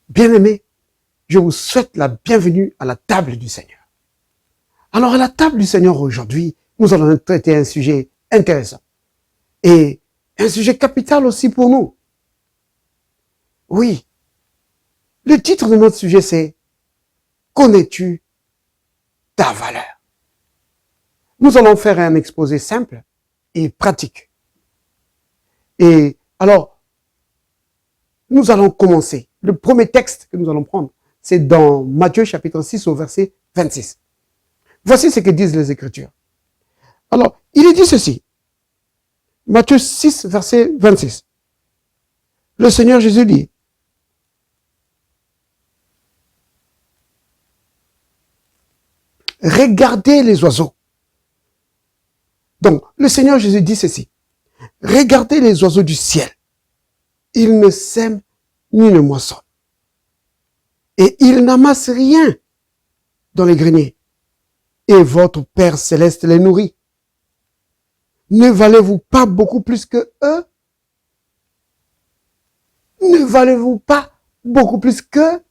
Bien-aimés, je vous souhaite la bienvenue à la table du Seigneur. Alors, à la table du Seigneur aujourd'hui, nous allons traiter un sujet intéressant et un sujet capital aussi pour nous. Oui, le titre de notre sujet, c'est « Connais-tu ta valeur ?» Nous allons faire un exposé simple et pratique. Et alors, nous allons commencer. Le premier texte que nous allons prendre, c'est dans Matthieu chapitre 6 au verset 26. Voici ce que disent les Écritures. Alors, il est dit ceci. Matthieu 6, verset 26. Le Seigneur Jésus dit, « Regardez les oiseaux. » Donc, le Seigneur Jésus dit ceci. « Regardez les oiseaux du ciel. Ils ne sèment ni ne moissonnent. Et ils n'amassent rien dans les greniers. Et votre Père Céleste les nourrit. Ne valez-vous pas beaucoup plus que eux? Ne valez-vous pas beaucoup plus qu'eux?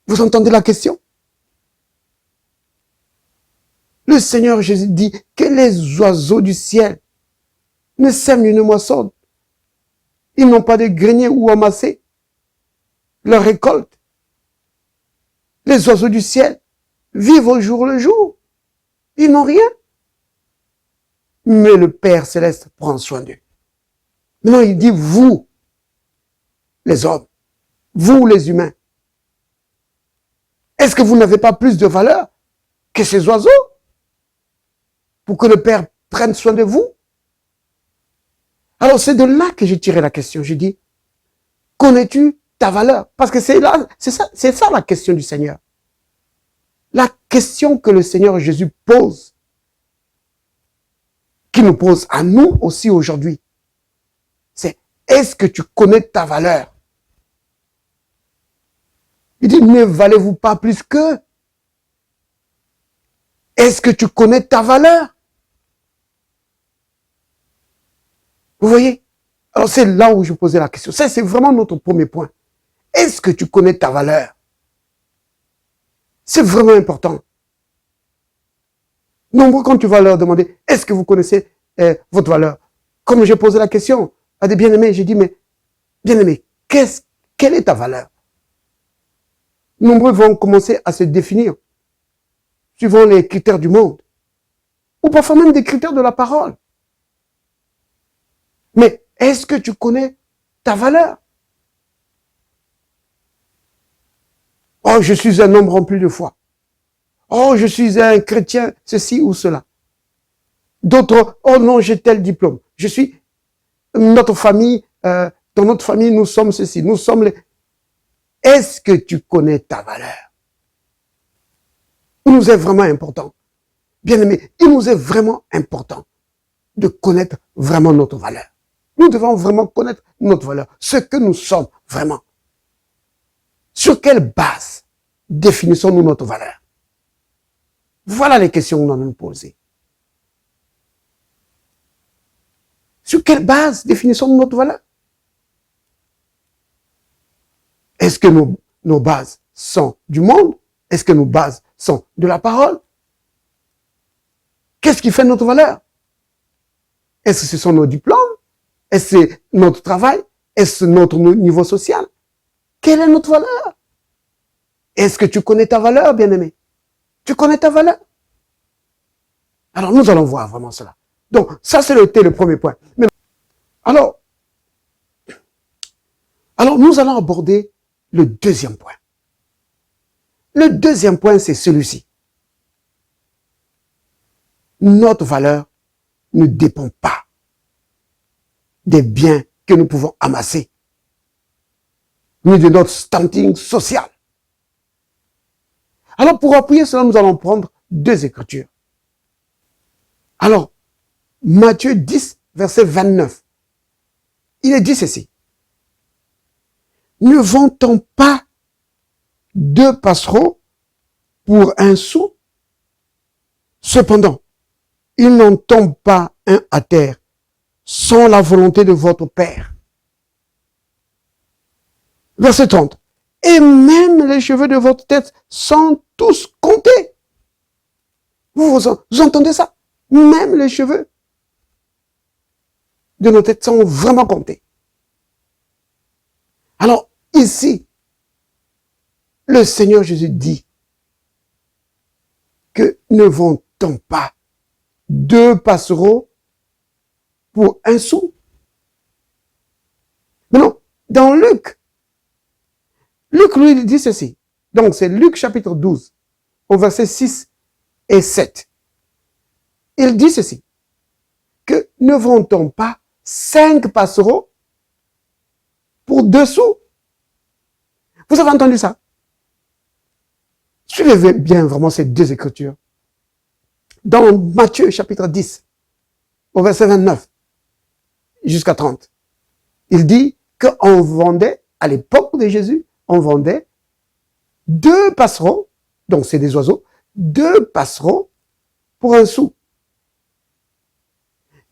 Vous entendez la question? Le Seigneur Jésus dit que les oiseaux du ciel ne sèment ni ne moissonnent. Ils n'ont pas de grenier où amasser leur récolte. Les oiseaux du ciel vivent au jour le jour. Ils n'ont rien. Mais le Père Céleste prend soin d'eux. Maintenant, il dit, vous, les hommes, vous, les humains, est-ce que vous n'avez pas plus de valeur que ces oiseaux pour que le Père prenne soin de vous? Alors, c'est de là que j'ai tiré la question. J'ai dit, connais-tu ta valeur? Parce que c'est ça la question du Seigneur. La question que le Seigneur Jésus pose, qui nous pose à nous aussi aujourd'hui, c'est est-ce que tu connais ta valeur? Il dit, ne valez-vous pas plus qu'eux? Est-ce que tu connais ta valeur? Vous voyez? Alors c'est là où je posais la question. Ça, c'est vraiment notre premier point. Est-ce que tu connais ta valeur? C'est vraiment important. Nombreux, quand tu vas leur demander, est-ce que vous connaissez votre valeur? Comme j'ai posé la question à des bien-aimés, j'ai dit, mais bien-aimé, quelle est ta valeur? Nombreux vont commencer à se définir suivant les critères du monde, ou parfois même des critères de la parole. Mais est-ce que tu connais ta valeur? Oh, je suis un homme rempli de foi. Oh, je suis un chrétien, ceci ou cela. D'autres, oh non, j'ai tel diplôme. Je suis, notre famille, dans notre famille, nous sommes ceci, nous sommes les... Est-ce que tu connais ta valeur? Il nous est vraiment important. Bien aimé, il nous est vraiment important de connaître vraiment notre valeur. Nous devons vraiment connaître notre valeur, ce que nous sommes vraiment. Sur quelle base définissons-nous notre valeur? Voilà les questions que nous allons nous poser. Sur quelle base définissons-nous notre valeur? Est-ce que nos bases sont du monde? Est-ce que nos bases sont de la parole? Qu'est-ce qui fait notre valeur? Est-ce que ce sont nos diplômes? Est-ce que c'est notre travail? Est-ce notre niveau social? Quelle est notre valeur? Est-ce que tu connais ta valeur, bien-aimé? Tu connais ta valeur? Alors, nous allons voir vraiment cela. Donc, ça, c'était le premier point. Mais, alors, nous allons aborder le deuxième point. Le deuxième point, c'est celui-ci. Notre valeur ne dépend pas des biens que nous pouvons amasser, ni de notre standing social. Alors, pour appuyer cela, nous allons prendre deux écritures. Alors, Matthieu 10, verset 29. Il est dit ceci. Ne vend-on pas 2 passereaux pour 1 sou? Cependant, il n'en tombe pas un à terre sans la volonté de votre Père. Verset 30. Et même les cheveux de votre tête sont tous comptés. Vous entendez ça? Même les cheveux de nos têtes sont vraiment comptés. Alors, ici, le Seigneur Jésus dit que ne vend-on pas 2 passereaux pour 1 sou? Mais non, dans Luc, lui dit ceci. Donc, c'est Luc chapitre 12, au verset 6 et 7. Il dit ceci, que ne vend-on pas 5 passereaux pour 2 sous? Vous avez entendu ça? Suivez bien vraiment ces 2 écritures. Dans Matthieu chapitre 10, au verset 29 jusqu'à 30, il dit qu'on vendait, à l'époque de Jésus, on vendait 2 passereaux, donc c'est des oiseaux, 2 passereaux pour 1 sou.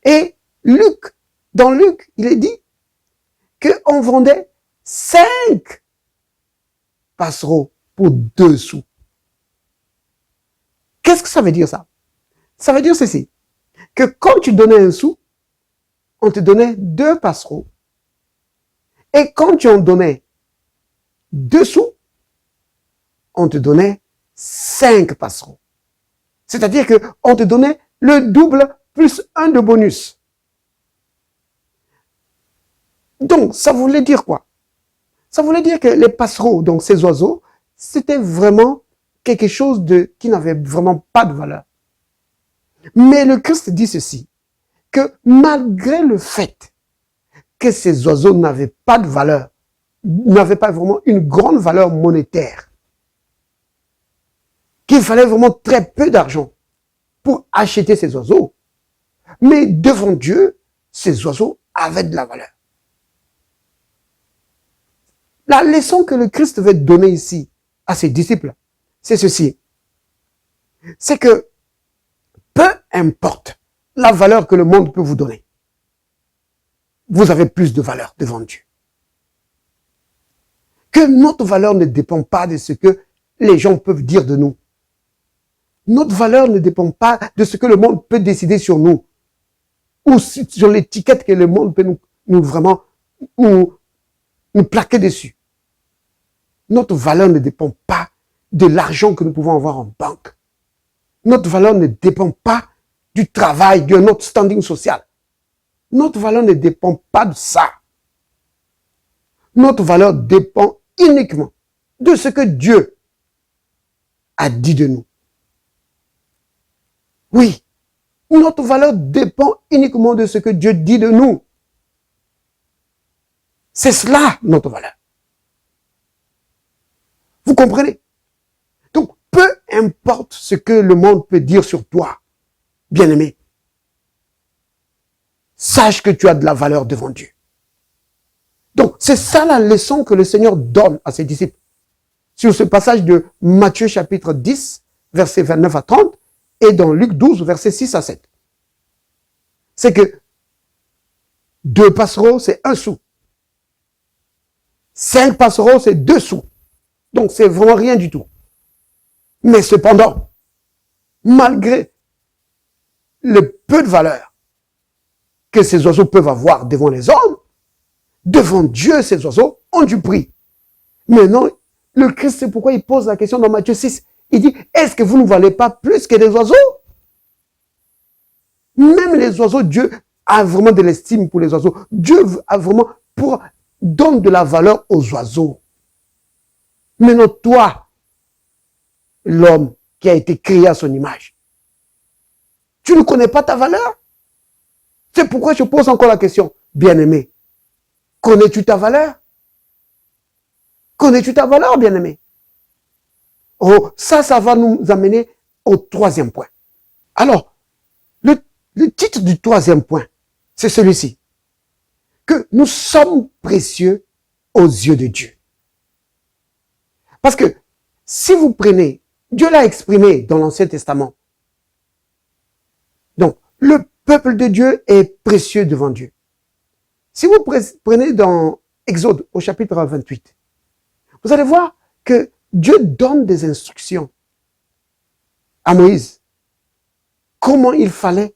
Et Luc, dans Luc, il est dit qu'on vendait 5 passereaux pour 2 sous. Qu'est-ce que ça veut dire ça? Ça veut dire ceci, que quand tu donnais 1 sou, on te donnait 2 passereaux. Et quand tu en donnais 2 sous, on te donnait 5 passereaux. C'est-à-dire qu'on te donnait le double plus 1 de bonus. Donc, ça voulait dire quoi? Ça voulait dire que les passereaux, donc ces oiseaux, c'était vraiment quelque chose qui n'avait vraiment pas de valeur. Mais le Christ dit ceci, que malgré le fait que ces oiseaux n'avaient pas de valeur, n'avaient pas vraiment une grande valeur monétaire, qu'il fallait vraiment très peu d'argent pour acheter ces oiseaux, mais devant Dieu, ces oiseaux avaient de la valeur. La leçon que le Christ veut donner ici à ses disciples, c'est ceci. C'est que peu importe la valeur que le monde peut vous donner, vous avez plus de valeur devant Dieu. Que notre valeur ne dépend pas de ce que les gens peuvent dire de nous. Notre valeur ne dépend pas de ce que le monde peut décider sur nous, ou sur l'étiquette que le monde peut nous vraiment nous plaquer dessus. Notre valeur ne dépend pas de l'argent que nous pouvons avoir en banque. Notre valeur ne dépend pas du travail, de notre standing social. Notre valeur ne dépend pas de ça. Notre valeur dépend uniquement de ce que Dieu a dit de nous. Oui, notre valeur dépend uniquement de ce que Dieu dit de nous. C'est cela, notre valeur. Vous comprenez? Donc, peu importe ce que le monde peut dire sur toi, bien-aimé, sache que tu as de la valeur devant Dieu. Donc, c'est ça la leçon que le Seigneur donne à ses disciples. Sur ce passage de Matthieu chapitre 10, versets 29 à 30, et dans Luc 12, versets 6 à 7. C'est que 2 passereaux, c'est 1 sou. 5 passereaux, c'est 2 sous. Donc, c'est vraiment rien du tout. Mais cependant, malgré le peu de valeur que ces oiseaux peuvent avoir devant les hommes, devant Dieu, ces oiseaux ont du prix. Maintenant, le Christ, c'est pourquoi il pose la question dans Matthieu 6. Il dit, est-ce que vous ne valez pas plus que des oiseaux? Même les oiseaux, Dieu a vraiment de l'estime pour les oiseaux. Dieu a vraiment donne de la valeur aux oiseaux. Maintenant, toi, l'homme qui a été créé à son image, tu ne connais pas ta valeur? C'est pourquoi je pose encore la question. Bien-aimé, connais-tu ta valeur? Connais-tu ta valeur, bien-aimé? Oh, ça va nous amener au 3e point. Alors, le titre du 3e point, c'est celui-ci. Que nous sommes précieux aux yeux de Dieu. Parce que si vous prenez, Dieu l'a exprimé dans l'Ancien Testament. Donc, le peuple de Dieu est précieux devant Dieu. Si vous prenez dans Exode au chapitre 28, vous allez voir que Dieu donne des instructions à Moïse. Comment il fallait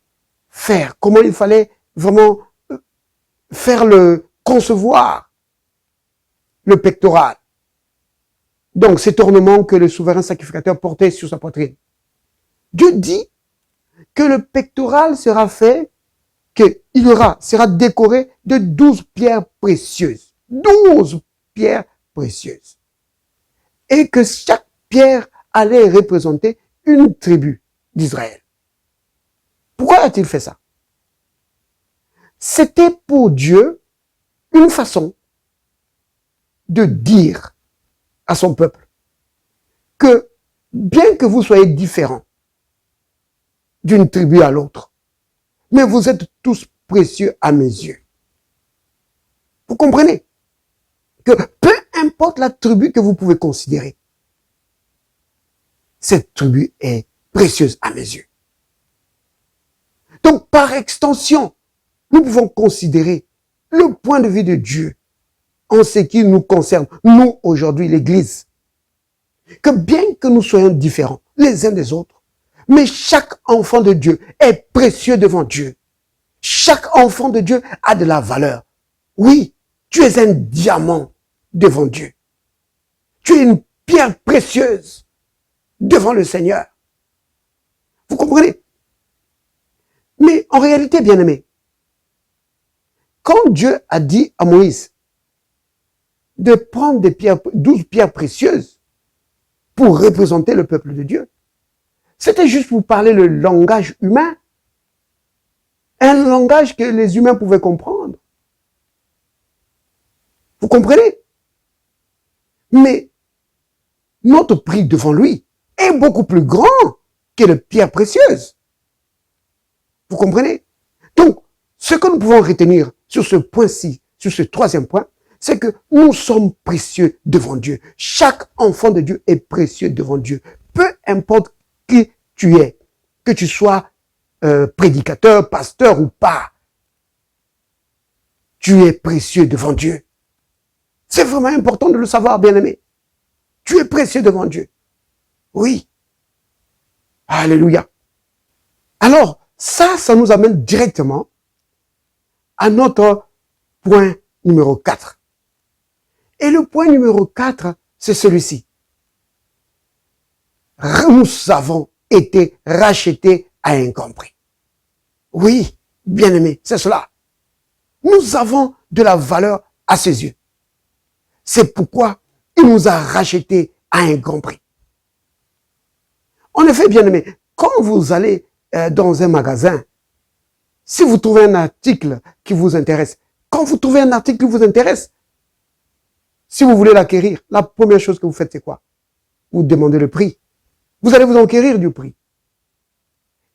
faire, comment il fallait vraiment concevoir le pectoral. Donc, cet ornement que le souverain sacrificateur portait sur sa poitrine. Dieu dit que le pectoral sera fait, sera décoré de 12 pierres précieuses. 12 pierres précieuses. Et que chaque pierre allait représenter une tribu d'Israël. Pourquoi a-t-il fait ça? C'était pour Dieu une façon de dire à son peuple que bien que vous soyez différents d'une tribu à l'autre, mais vous êtes tous précieux à mes yeux. Vous comprenez que peu importe la tribu que vous pouvez considérer, cette tribu est précieuse à mes yeux. Donc, par extension, nous pouvons considérer le point de vue de Dieu en ce qui nous concerne, nous aujourd'hui, l'Église, que bien que nous soyons différents les uns des autres, mais chaque enfant de Dieu est précieux devant Dieu. Chaque enfant de Dieu a de la valeur. Oui, tu es un diamant devant Dieu. Tu es une pierre précieuse devant le Seigneur. Vous comprenez? Mais en réalité, bien-aimés, quand Dieu a dit à Moïse de prendre 12 pierres précieuses pour représenter le peuple de Dieu, c'était juste pour parler le langage humain. Un langage que les humains pouvaient comprendre. Vous comprenez? Mais notre prix devant lui est beaucoup plus grand que les pierres précieuses. Vous comprenez? Donc, ce que nous pouvons retenir sur ce point-ci, sur ce troisième point, c'est que nous sommes précieux devant Dieu. Chaque enfant de Dieu est précieux devant Dieu. Peu importe qui tu es, que tu sois prédicateur, pasteur ou pas, tu es précieux devant Dieu. C'est vraiment important de le savoir, bien-aimé. Tu es précieux devant Dieu. Oui. Alléluia. Alors, ça nous amène directement à notre point numéro 4. Et le point numéro 4, c'est celui-ci. Nous avons été rachetés à un grand prix. Oui, bien-aimé, c'est cela. Nous avons de la valeur à ses yeux. C'est pourquoi il nous a rachetés à un grand prix. En effet, bien-aimé, quand vous allez dans un magasin, si vous trouvez un article qui vous intéresse, quand vous trouvez un article qui vous intéresse, si vous voulez l'acquérir, la première chose que vous faites, c'est quoi? Vous demandez le prix. Vous allez vous enquérir du prix.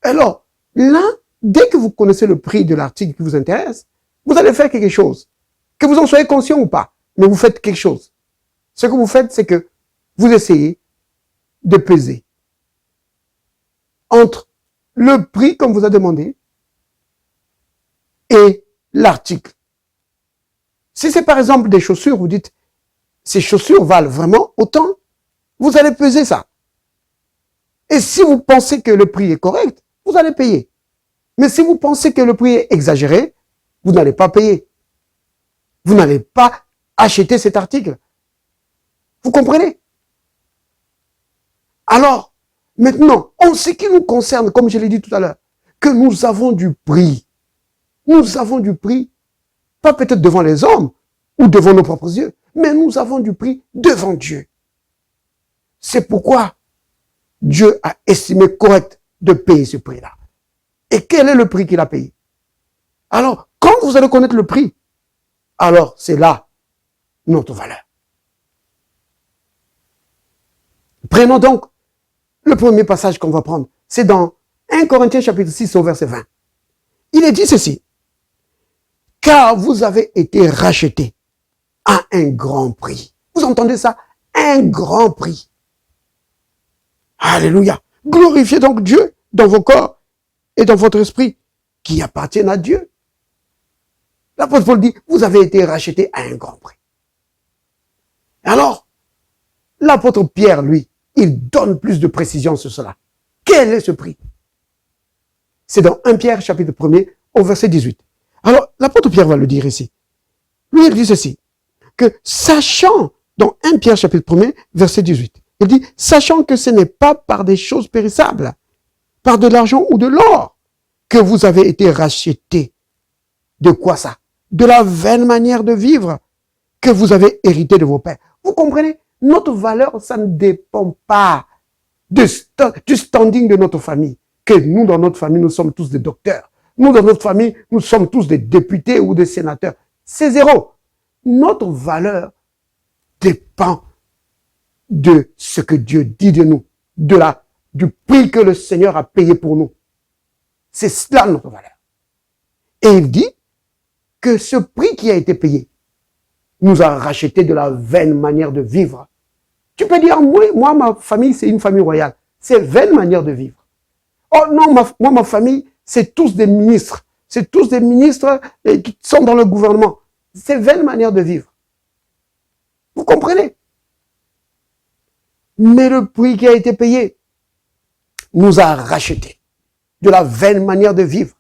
Alors, là, dès que vous connaissez le prix de l'article qui vous intéresse, vous allez faire quelque chose. Que vous en soyez conscient ou pas, mais vous faites quelque chose. Ce que vous faites, c'est que vous essayez de peser entre le prix qu'on vous a demandé et l'article. Si c'est par exemple des chaussures, vous dites, ces chaussures valent vraiment autant, vous allez peser ça. Et si vous pensez que le prix est correct, vous allez payer. Mais si vous pensez que le prix est exagéré, vous n'allez pas payer. Vous n'allez pas acheter cet article. Vous comprenez? Alors, maintenant, en ce qui nous concerne, comme je l'ai dit tout à l'heure, que nous avons du prix. Nous avons du prix, pas peut-être devant les hommes ou devant nos propres yeux, mais nous avons du prix devant Dieu. C'est pourquoi Dieu a estimé correct de payer ce prix-là. Et quel est le prix qu'il a payé? Alors, quand vous allez connaître le prix, alors c'est là notre valeur. Prenons donc le premier passage qu'on va prendre. C'est dans 1 Corinthiens chapitre 6 au verset 20. Il est dit ceci. Car vous avez été rachetés à un grand prix. Vous entendez ça? Un grand prix. Alléluia. Glorifiez donc Dieu dans vos corps et dans votre esprit qui appartiennent à Dieu. L'apôtre Paul dit, vous avez été rachetés à un grand prix. Alors, L'apôtre Pierre, lui, il donne plus de précision sur cela. Quel est ce prix? C'est dans 1 Pierre, chapitre 1er, au verset 18. Alors, l'apôtre Pierre va le dire ici. Lui, il dit ceci, que sachant, dans 1 Pierre, chapitre 1er, verset 18, il dit, sachant que ce n'est pas par des choses périssables, par de l'argent ou de l'or, que vous avez été rachetés. De quoi ça? De la vaine manière de vivre que vous avez hérité de vos pères. Vous comprenez? Notre valeur, ça ne dépend pas du standing de notre famille. Que nous, dans notre famille, nous sommes tous des docteurs. Nous, dans notre famille, nous sommes tous des députés ou des sénateurs. C'est zéro. Notre valeur dépend de ce que Dieu dit de nous, du prix que le Seigneur a payé pour nous. C'est cela notre valeur. Et il dit que ce prix qui a été payé nous a racheté de la vaine manière de vivre. Tu peux dire, moi ma famille, c'est une famille royale. C'est vaine manière de vivre. Oh non, ma famille, c'est tous des ministres. C'est tous des ministres qui sont dans le gouvernement. C'est vaine manière de vivre. Vous comprenez? Mais le prix qui a été payé nous a racheté de la vaine manière de vivre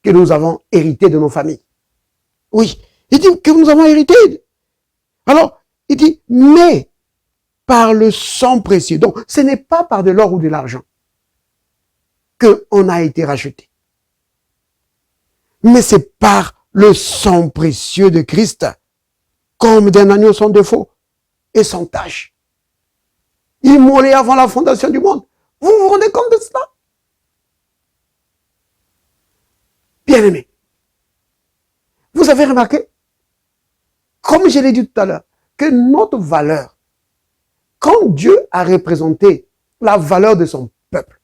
que nous avons hérité de nos familles. Oui, il dit que nous avons hérité. Alors, il dit, mais par le sang précieux. Donc, ce n'est pas par de l'or ou de l'argent qu'on a été racheté. Mais c'est par le sang précieux de Christ, comme d'un agneau sans défaut et sans tache. Immolé avant la fondation du monde. Vous vous rendez compte de cela? Bien-aimés, vous avez remarqué, comme je l'ai dit tout à l'heure, que notre valeur, quand Dieu a représenté la valeur de son peuple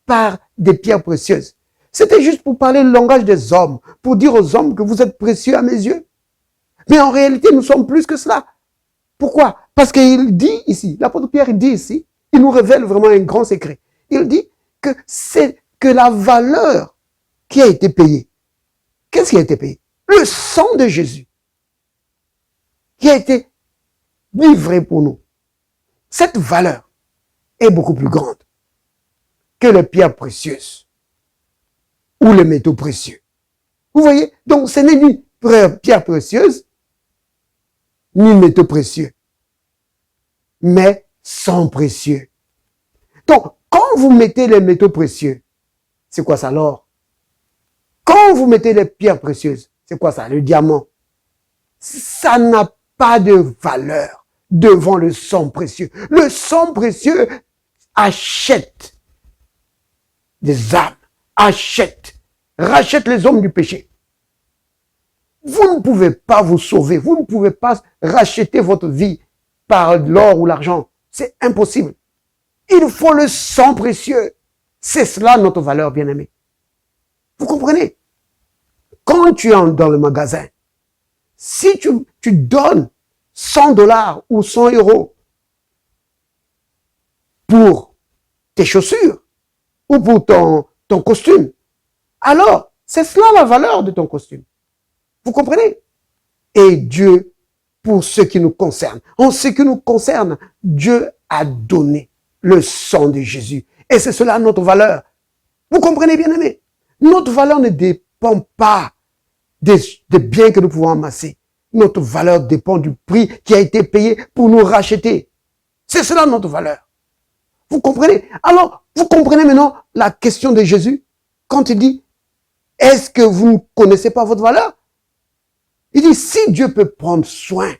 par des pierres précieuses, c'était juste pour parler le langage des hommes, pour dire aux hommes que vous êtes précieux à mes yeux. Mais en réalité, nous sommes plus que cela. Pourquoi? Parce qu'il dit ici, l'apôtre Pierre dit ici, il nous révèle vraiment un grand secret. Il dit que c'est que la valeur qui a été payée. Qu'est-ce qui a été payé? Le sang de Jésus qui a été livré pour nous. Cette valeur est beaucoup plus grande que les pierres précieuses ou les métaux précieux. Vous voyez? Donc ce n'est ni pierre précieuse ni métaux précieux, mais sang précieux. Donc, quand vous mettez les métaux précieux, c'est quoi ça, l'or? Quand vous mettez les pierres précieuses, c'est quoi ça, le diamant? Ça n'a pas de valeur devant le sang précieux. Le sang précieux achète des âmes, rachète les hommes du péché. Vous ne pouvez pas vous sauver, vous ne pouvez pas racheter votre vie par l'or ou l'argent. C'est impossible. Il faut le sang précieux. C'est cela notre valeur, bien-aimé. Vous comprenez? Quand tu es dans le magasin, si tu donnes 100 $ ou 100 € pour tes chaussures ou pour ton costume, alors c'est cela la valeur de ton costume. Vous comprenez? Et Dieu, pour ce qui nous concerne, en ce qui nous concerne, Dieu a donné le sang de Jésus. Et c'est cela notre valeur. Vous comprenez, bien aimé? Notre valeur ne dépend pas des biens que nous pouvons amasser. Notre valeur dépend du prix qui a été payé pour nous racheter. C'est cela notre valeur. Vous comprenez? Alors, vous comprenez maintenant la question de Jésus quand il dit, est-ce que vous ne connaissez pas votre valeur? Il dit, si Dieu peut prendre soin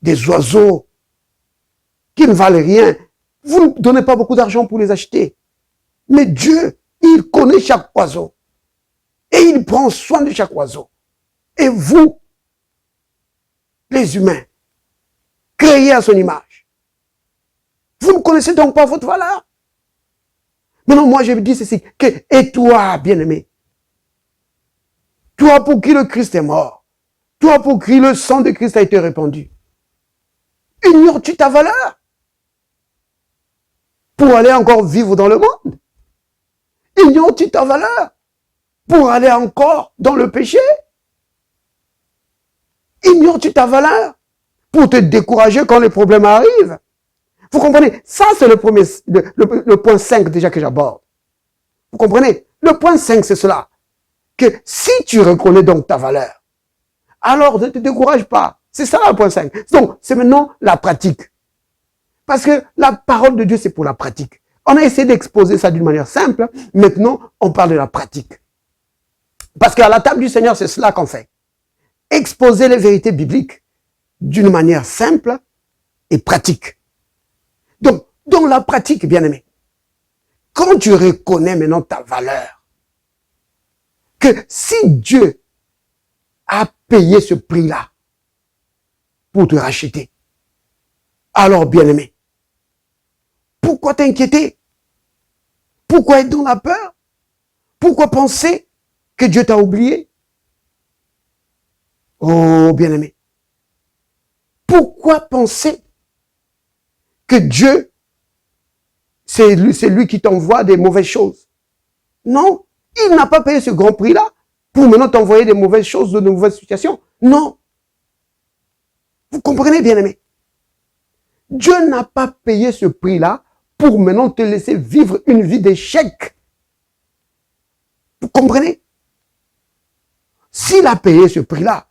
des oiseaux qui ne valent rien, vous ne donnez pas beaucoup d'argent pour les acheter. Mais Dieu, il connaît chaque oiseau. Et il prend soin de chaque oiseau. Et vous, les humains, créés à son image, vous ne connaissez donc pas votre valeur. Maintenant, moi, je vous dis ceci, et toi, bien-aimé, toi pour qui le Christ est mort, toi pour qui le sang de Christ a été répandu, ignores-tu ta valeur pour aller encore vivre dans le monde? Ignores-tu ta valeur pour aller encore dans le péché? Ignores-tu ta valeur pour te décourager quand les problèmes arrivent? Vous comprenez? Ça, c'est le point 5 déjà que j'aborde. Vous comprenez? Le point 5, c'est cela. Que si tu reconnais donc ta valeur, alors ne te décourage pas. C'est ça le point 5. Donc, c'est maintenant la pratique. Parce que la parole de Dieu, c'est pour la pratique. On a essayé d'exposer ça d'une manière simple. Maintenant, on parle de la pratique. Parce qu'à la table du Seigneur, c'est cela qu'on fait. Exposer les vérités bibliques d'une manière simple et pratique. Donc, dans la pratique, bien aimé, quand tu reconnais maintenant ta valeur, que si Dieu a payé ce prix-là pour te racheter, alors bien aimé, pourquoi t'inquiéter? Pourquoi être dans la peur? Pourquoi penser que Dieu t'a oublié? Oh, bien aimé, pourquoi penser que Dieu, c'est lui qui t'envoie des mauvaises choses? Non, il n'a pas payé ce grand prix-là pour maintenant t'envoyer des mauvaises choses, de mauvaises situations. Non. Vous comprenez, bien aimé? Dieu n'a pas payé ce prix-là pour maintenant te laisser vivre une vie d'échec. Vous comprenez? S'il a payé ce prix-là,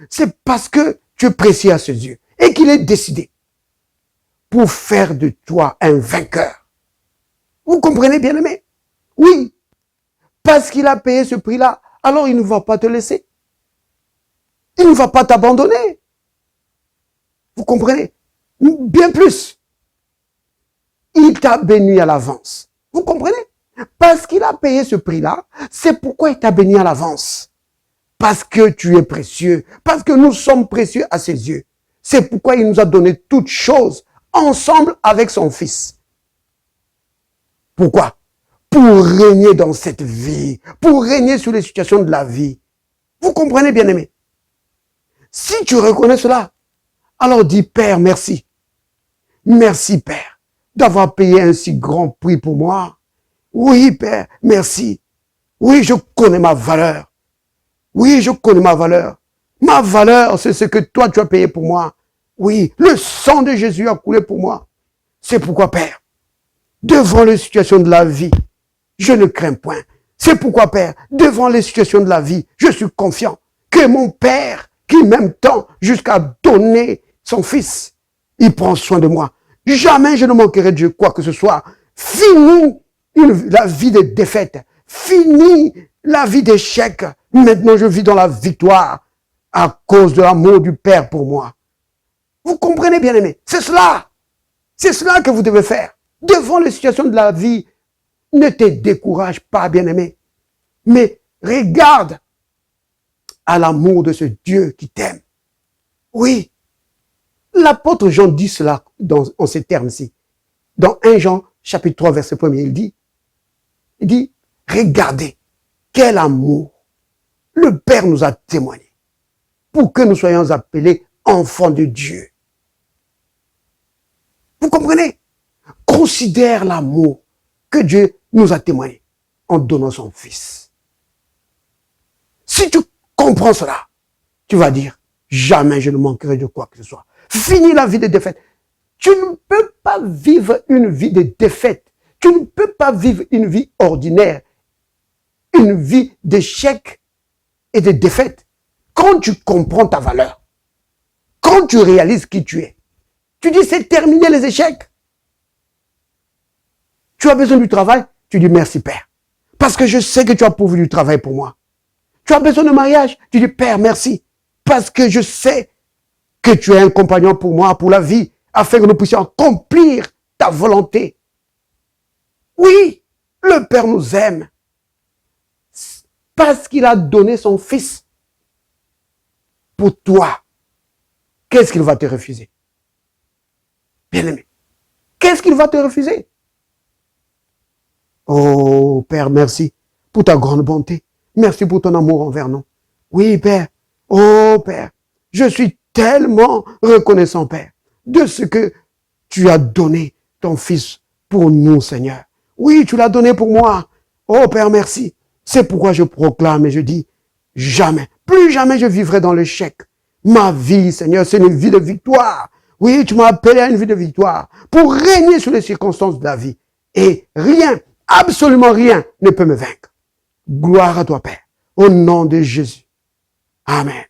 c'est parce que tu es précieux à ses yeux et qu'il est décidé pour faire de toi un vainqueur. Vous comprenez, bien aimé? Oui. Parce qu'il a payé ce prix-là, alors il ne va pas te laisser. Il ne va pas t'abandonner. Vous comprenez? Bien plus. Il t'a béni à l'avance. Vous comprenez? Parce qu'il a payé ce prix-là, c'est pourquoi il t'a béni à l'avance. Parce que tu es précieux. Parce que nous sommes précieux à ses yeux. C'est pourquoi il nous a donné toutes choses ensemble avec son Fils. Pourquoi? Pour régner dans cette vie. Pour régner sur les situations de la vie. Vous comprenez, bien aimé? Si tu reconnais cela, alors dis, Père, merci. Merci, Père, d'avoir payé un si grand prix pour moi. Oui, Père, merci. Oui, je connais ma valeur. Oui, je connais ma valeur. Ma valeur, c'est ce que toi, tu as payé pour moi. Oui, le sang de Jésus a coulé pour moi. C'est pourquoi, Père, devant les situations de la vie, je ne crains point. C'est pourquoi, Père, devant les situations de la vie, je suis confiant que mon Père, qui m'aime tant jusqu'à donner son Fils, il prend soin de moi. Jamais je ne manquerai de Dieu quoi que ce soit. Fini la vie de défaite. Fini la vie d'échec. Maintenant, je vis dans la victoire à cause de l'amour du Père pour moi. Vous comprenez, bien aimé? C'est cela. C'est cela que vous devez faire. Devant les situations de la vie, ne te décourage pas, bien aimé. Mais regarde à l'amour de ce Dieu qui t'aime. Oui. L'apôtre Jean dit cela en ces termes-ci. Dans 1 Jean, chapitre 3, verset 1, il dit, regardez, quel amour le Père nous a témoigné pour que nous soyons appelés enfants de Dieu. Vous comprenez? Considère l'amour que Dieu nous a témoigné en donnant son Fils. Si tu comprends cela, tu vas dire, jamais je ne manquerai de quoi que ce soit. Finis la vie de défaite. Tu ne peux pas vivre une vie de défaite. Tu ne peux pas vivre une vie ordinaire, une vie d'échec et de défaite. Quand tu comprends ta valeur, quand tu réalises qui tu es, tu dis c'est terminé les échecs. Tu as besoin du travail, tu dis merci Père. Parce que je sais que tu as pourvu du travail pour moi. Tu as besoin de mariage, tu dis Père merci. Parce que je sais que tu es un compagnon pour moi, pour la vie, afin que nous puissions accomplir ta volonté. Oui, le Père nous aime. Parce qu'il a donné son Fils pour toi. Qu'est-ce qu'il va te refuser? Bien-aimé, qu'est-ce qu'il va te refuser? Oh, Père, merci pour ta grande bonté. Merci pour ton amour envers nous. Oui, Père. Oh, Père, je suis tellement reconnaissant, Père, de ce que tu as donné ton Fils pour nous, Seigneur. Oui, tu l'as donné pour moi. Oh, Père, merci. C'est pourquoi je proclame et je dis, jamais, plus jamais je vivrai dans l'échec. Ma vie, Seigneur, c'est une vie de victoire. Oui, tu m'as appelé à une vie de victoire pour régner sur les circonstances de la vie. Et rien, absolument rien ne peut me vaincre. Gloire à toi, Père. Au nom de Jésus. Amen.